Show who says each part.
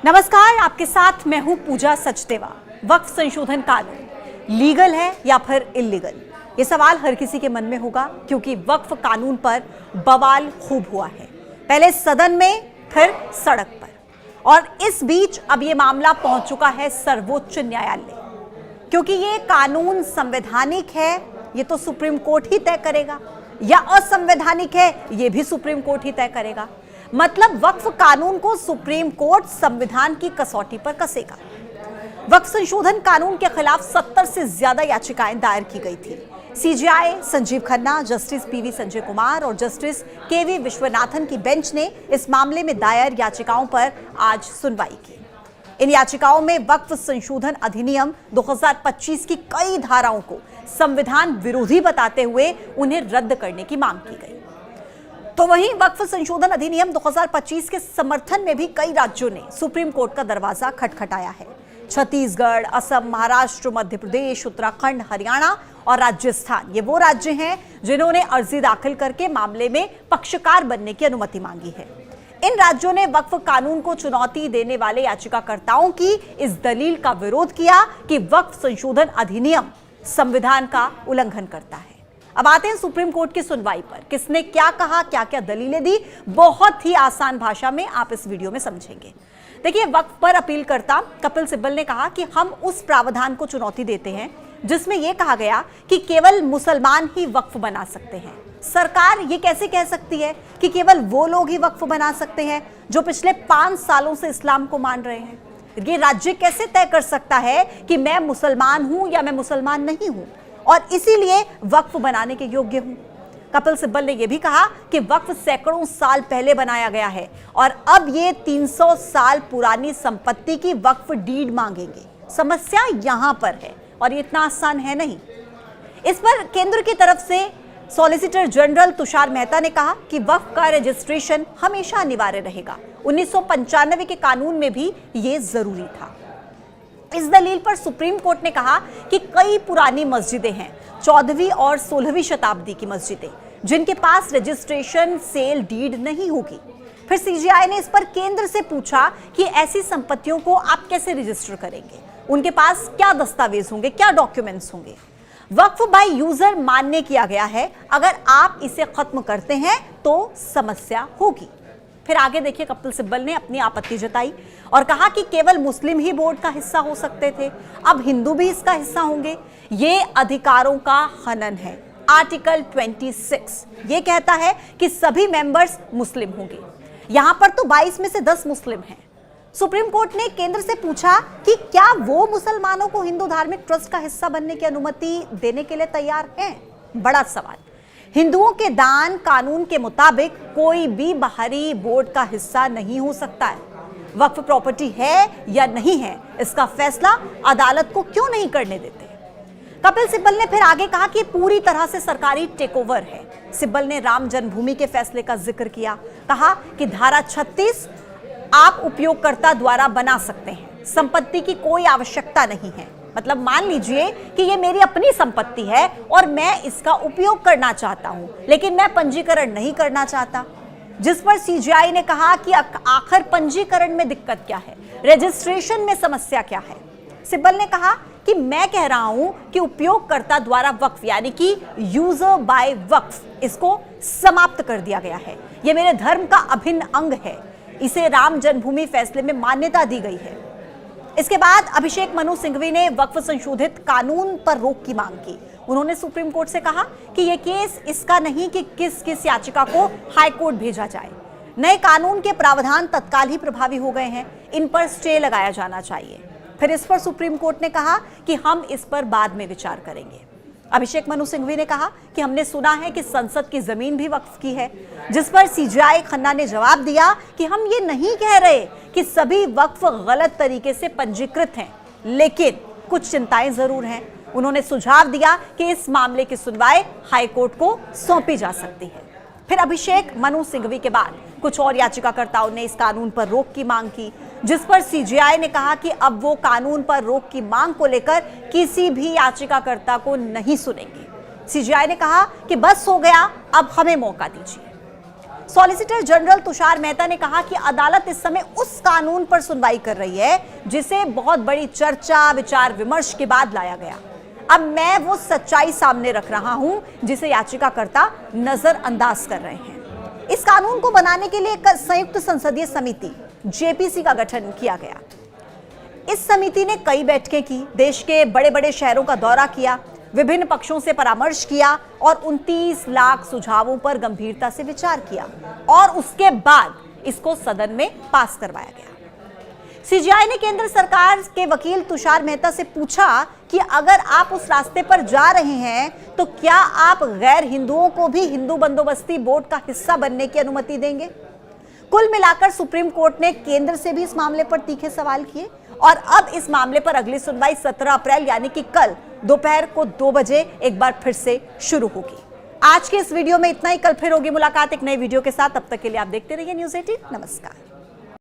Speaker 1: नमस्कार, आपके साथ मैं हूं पूजा सचदेवा। वक्फ संशोधन कानून लीगल है या फिर इल्लीगल, ये सवाल हर किसी के मन में होगा क्योंकि वक्फ कानून पर बवाल खूब हुआ है, पहले सदन में फिर सड़क पर, और इस बीच अब ये मामला पहुंच चुका है सर्वोच्च न्यायालय। क्योंकि ये कानून संवैधानिक है ये तो सुप्रीम कोर्ट ही तय करेगा, या असंवैधानिक है ये भी सुप्रीम कोर्ट ही तय करेगा। मतलब वक्फ कानून को सुप्रीम कोर्ट संविधान की कसौटी पर कसेगा। वक्फ संशोधन कानून के खिलाफ 70 से ज्यादा याचिकाएं दायर की गई थी। CJI Sanjeev Khanna, justice PV Sanjay Kumar और जस्टिस केवी विश्वनाथन की बेंच ने इस मामले में दायर याचिकाओं पर आज सुनवाई की। इन याचिकाओं में वक्फ संशोधन अधिनियम 2025 की कई धाराओं को संविधान विरोधी बताते हुए उन्हें रद्द करने की मांग की गई। तो वहीं वक्फ संशोधन अधिनियम 2025 के समर्थन में भी कई राज्यों ने सुप्रीम कोर्ट का दरवाजा खटखटाया है। छत्तीसगढ़, असम, महाराष्ट्र, मध्य प्रदेश, उत्तराखंड, हरियाणा और राजस्थान, ये वो राज्य हैं जिन्होंने अर्जी दाखिल करके मामले में पक्षकार बनने की अनुमति मांगी है। इन राज्यों ने वक्फ कानून को चुनौती देने वाले याचिकाकर्ताओं की इस दलील का विरोध किया कि वक्फ संशोधन अधिनियम संविधान का उल्लंघन करता है। अब आते हैं सुप्रीम कोर्ट की सुनवाई पर। किसने क्या कहा, क्या क्या दलीलें दी, बहुत ही आसान भाषा में आप इस वीडियो में समझेंगे। देखिए, वक्फ पर अपीलकर्ता कपिल सिब्बल ने कहा कि हम उस प्रावधान को चुनौती देते हैं जिसमें यह कहा गया कि केवल मुसलमान ही वक्फ बना सकते हैं। सरकार ये कैसे कह सकती है कि केवल वो लोग ही वक्फ बना सकते हैं जो पिछले 5 सालों से इस्लाम को मान रहे हैं? ये राज्य कैसे तय कर सकता है कि मैं मुसलमान हूं या मैं मुसलमान नहीं हूं और इसीलिए वक्फ बनाने के योग्य हूं? कपिल सिब्बल ने यह भी कहा कि वक्फ सैकड़ों साल पहले बनाया गया है और अब ये 300 साल पुरानी संपत्ति की वक्फ डीड मांगेंगे। समस्या यहां पर है और ये इतना आसान है नहीं। इस पर केंद्र की तरफ से सॉलिसिटर जनरल तुषार मेहता ने कहा कि वक्फ का रजिस्ट्रेशन हमेशा अनिवार्य रहेगा। 1995 के कानून में भी ये जरूरी था। इस दलील पर सुप्रीम कोर्ट ने कहा कि कई पुरानी मस्जिदें हैं, 14वीं और 16वीं शताब्दी की मस्जिदें, जिनके पास रजिस्ट्रेशन सेल डीड नहीं होगी। फिर सीजेआई ने इस पर केंद्र से पूछा कि ऐसी संपत्तियों को आप कैसे रजिस्टर करेंगे, उनके पास क्या दस्तावेज होंगे, क्या डॉक्यूमेंट्स होंगे। वक्फ बाय यूजर मान्य किया गया है, अगर आप इसे खत्म करते हैं तो समस्या होगी। फिर आगे देखिए, कपिल सिब्बल ने अपनी आपत्ति जताई और कहा कि केवल मुस्लिम ही बोर्ड का हिस्सा हो सकते थे, अब हिंदू भी इसका हिस्सा होंगे। ये अधिकारों का हनन है। आर्टिकल 26 ये कहता है कि सभी मेंबर्स मुस्लिम होंगे। यहां पर तो 22 में से 10 मुस्लिम हैं। सुप्रीम कोर्ट ने केंद्र से पूछा कि क्या वो मुसलमानों को हिंदू धार्मिक ट्रस्ट का हिस्सा बनने की अनुमति देने के लिए तैयार हैं? बड़ा सवाल। हिंदुओं के दान कानून के मुताबिक कोई भी बाहरी बोर्ड का हिस्सा नहीं हो सकता है। वक्फ प्रॉपर्टी है या नहीं है, इसका फैसला अदालत को क्यों नहीं करने देते? कपिल सिब्बल ने फिर आगे कहा कि पूरी तरह से सरकारी टेकओवर है। सिब्बल ने राम जन्मभूमि के फैसले का जिक्र किया, कहा कि धारा 36 आप उपयोगकर्ता द्वारा बना सकते हैं, संपत्ति की कोई आवश्यकता नहीं है। मतलब मान लीजिए कि ये मेरी अपनी संपत्ति है और मैं इसका उपयोग करना चाहता हूं, लेकिन मैं पंजीकरण नहीं करना चाहता। जिस पर सीजेआई ने कहा कि आखिर पंजीकरण में दिक्कत क्या है, रजिस्ट्रेशन में समस्या क्या है? सिब्बल ने कहा कि मैं कह रहा हूं कि उपयोगकर्ता द्वारा वक्फ यानी कि यूजर बाय वक्फ, इसको समाप्त कर दिया गया है। यह मेरे धर्म का अभिन्न अंग है, इसे राम जन्मभूमि फैसले में मान्यता दी गई है। इसके बाद अभिषेक मनु सिंघवी ने वक्फ संशोधित कानून पर रोक की मांग की। उन्होंने सुप्रीम कोर्ट से कहा कि यह केस इसका नहीं कि किस किस याचिका को हाई कोर्ट भेजा जाए। नए कानून के प्रावधान तत्काल ही प्रभावी हो गए हैं, इन पर स्टे लगाया जाना चाहिए। फिर इस पर सुप्रीम कोर्ट ने कहा कि हम इस पर बाद में विचार करेंगे। अभिषेक मनु सिंघवी ने कहा कि हमने सुना है कि संसद की जमीन भी वक्फ की है, जिस पर सीजेआई खन्ना ने जवाब दिया कि हम ये नहीं कह रहे कि सभी वक्फ गलत तरीके से पंजीकृत हैं, लेकिन कुछ चिंताएं जरूर हैं। उन्होंने सुझाव दिया कि इस मामले की सुनवाई हाई कोर्ट को सौंपी जा सकती है। फिर अभिषेक मनु सिंघवी के बाद कुछ और याचिकाकर्ताओं ने इस कानून पर रोक की मांग की, जिस पर सीजेआई ने कहा कि अब वो कानून पर रोक की मांग को लेकर किसी भी याचिकाकर्ता को नहीं सुनेंगे। सीजेआई ने कहा कि बस हो गया, अब हमें मौका दीजिए। सॉलिसिटर जनरल तुषार मेहता ने कहा कि अदालत इस समय उस कानून पर सुनवाई कर रही है जिसे बहुत बड़ी चर्चा, विचार विमर्श के बाद लाया गया। अब मैं वो सच्चाई सामने रख रहा हूं जिसे याचिकाकर्ता नजरअंदाज कर रहे हैं। इस कानून को बनाने के लिए एक संयुक्त संसदीय समिति जेपीसी का गठन किया गया। इस समिति ने कई बैठकें की, देश के बड़े बड़े शहरों का दौरा किया, विभिन्न पक्षों से परामर्श किया और 29 लाख सुझावों पर गंभीरता से विचार किया और उसके बाद इसको सदन में पास करवाया गया। सीजेआई ने केंद्र सरकार के वकील तुषार मेहता से पूछा कि अगर आप उस रास्ते पर जा रहे हैं तो क्या आप गैर हिंदुओं को भी हिंदू बंदोबस्ती बोर्ड का हिस्सा बनने की अनुमति देंगे। कुल मिलाकर सुप्रीम कोर्ट ने केंद्र से भी इस मामले पर तीखे सवाल किए और अब इस मामले पर अगली सुनवाई 17 अप्रैल यानी कि कल दोपहर को 2 बजे एक बार फिर से शुरू होगी। आज के इस वीडियो में इतना ही। कल फिर होगी मुलाकात एक नए वीडियो के साथ। तब तक के लिए आप देखते रहिए न्यूज़ 18। नमस्कार।